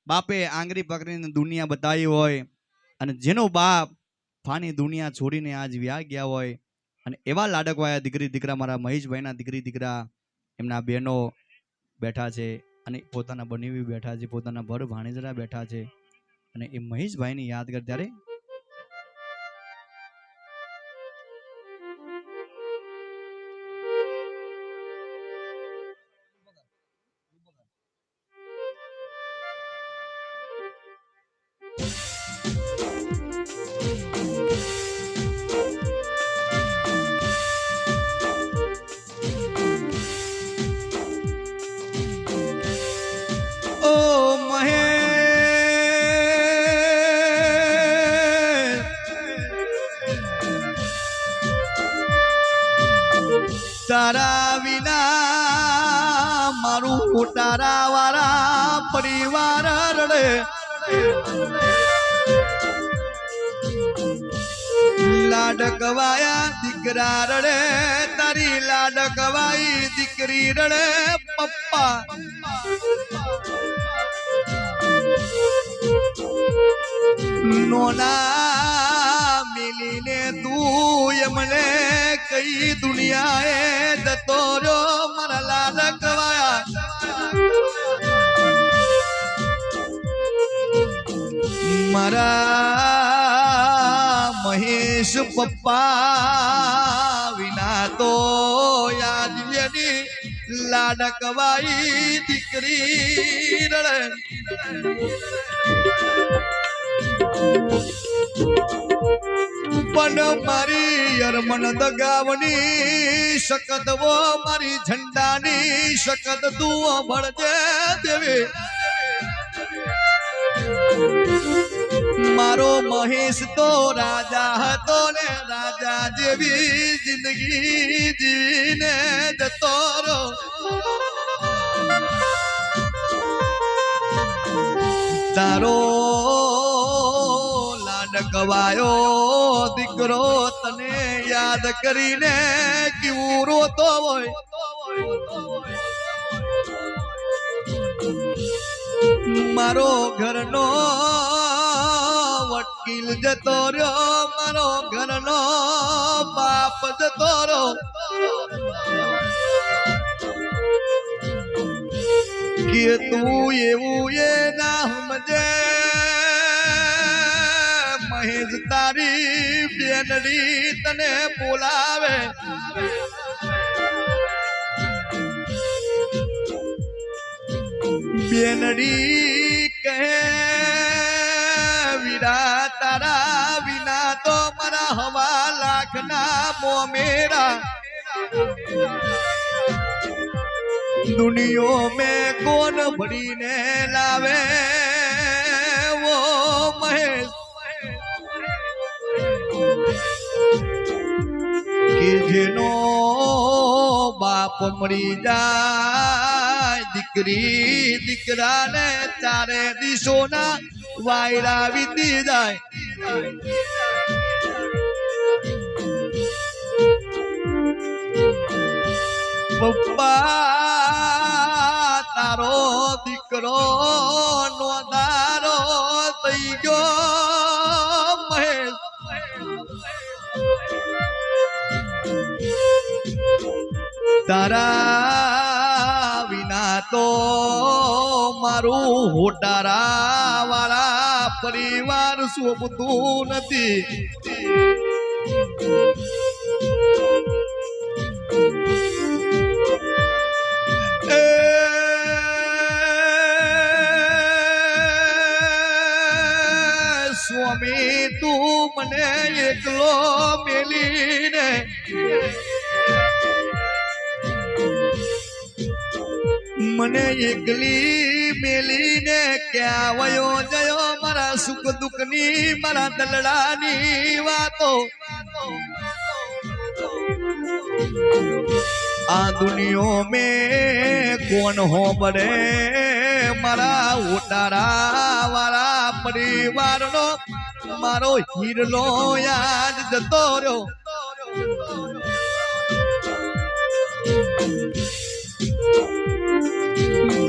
બાપે આંગળી પકડીને દુનિયા બતાવી હોય અને જેનો બાપ ફાની દુનિયા છોડીને આજ વ્યા ગયા હોય અને એવા લાડકવાયા દીકરી દીકરા મારા મહેશભાઈના દીકરી દીકરા એમના બહેનો બેઠા છે અને પોતાના બનેવી બેઠા છે, પોતાના ભર ભાણેજરા બેઠા છે અને એ મહેશભાઈની યાદ કર ત્યારે તારા વિના મારું તારા વાળા પરિવાર રડે, લાડકવાયા દીકરા રડે, તારી લાડકવાઈ દીકરી રડે પપ્પા. નોના મિલીને તું એમને કઈ દુનિયાએ જતો રહ્યો મારા લાડકવાયા. મારા મહેશ પપ્પા વિના તો યાદ લેની લાડકવાઈ દીકરી રડે. પણ મારી અરમન દગાવની શકત વો મારી ઝંડાની શકત તું ભળજે દેવી. મારો મહેશ તો રાજા હતો ને રાજા જેવી જિંદગી જીને જતો રહ્યો. તારો લાડકવાયો દીકરો તને યાદ કરીને કેવું રોતો હોય. મારો ઘરનો વકીલ જતો રહ્યો, મારો ઘરનો બાપ જતો રહ્યો. કે તું એવું એ ના સમજે મહેશ, તારી બેનડી તને બોલાવે. બેનડી કહે વીરા તારા વિના તો મારા હવા લાખના મોમેરા. दुनियों में कौन भरी ने लावे वो महेश कि जेनो बाप मरी जाए दीकरी दीकरा ने चारे दिशो ना वायरा वीती जाए. પપ્પા તારો દીકરો નો દારો થઈ ગયો મહેશ. તારા વિના તો મારું હોટારા વાળા પરિવાર શોભતું નથી. સ્વામી તું મને એકલો મેલીને મને એકલી મેલીને ક્યાં વયો જયો મારા સુખ દુઃખની મારા દલડાની વાતો. આ દુનિયો में कौन हो बड़े मारा उतारा वाला परिवार नो मारो हीरलो याद जतो रो.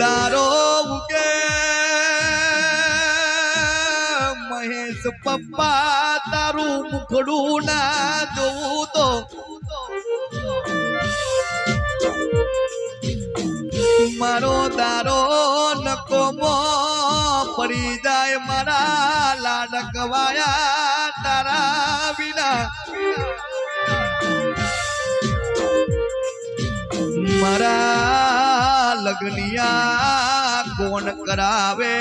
दारो उगे મહેશ પપ્પા તારું મુખડું ના જોવું તો મારો દારો નકોમો પડી જાય મારા લાડકવાયા તારા વિના મારા લગનિયા કોણ કરાવે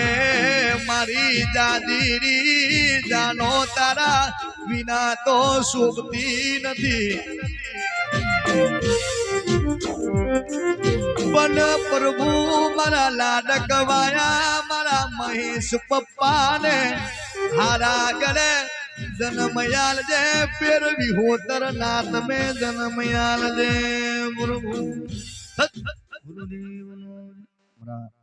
મારી જાદીરી જાનો તારા વિના તો સુખતી નથી પણ પ્રભુ મારા લાડકવાયા મારા મહેશ પપ્પાને હારા ગળે જન્મયાલ જે પેરવી હોતર નાથ મેં જન્મયાલ જે પ્રભુ ગુરુદેવનો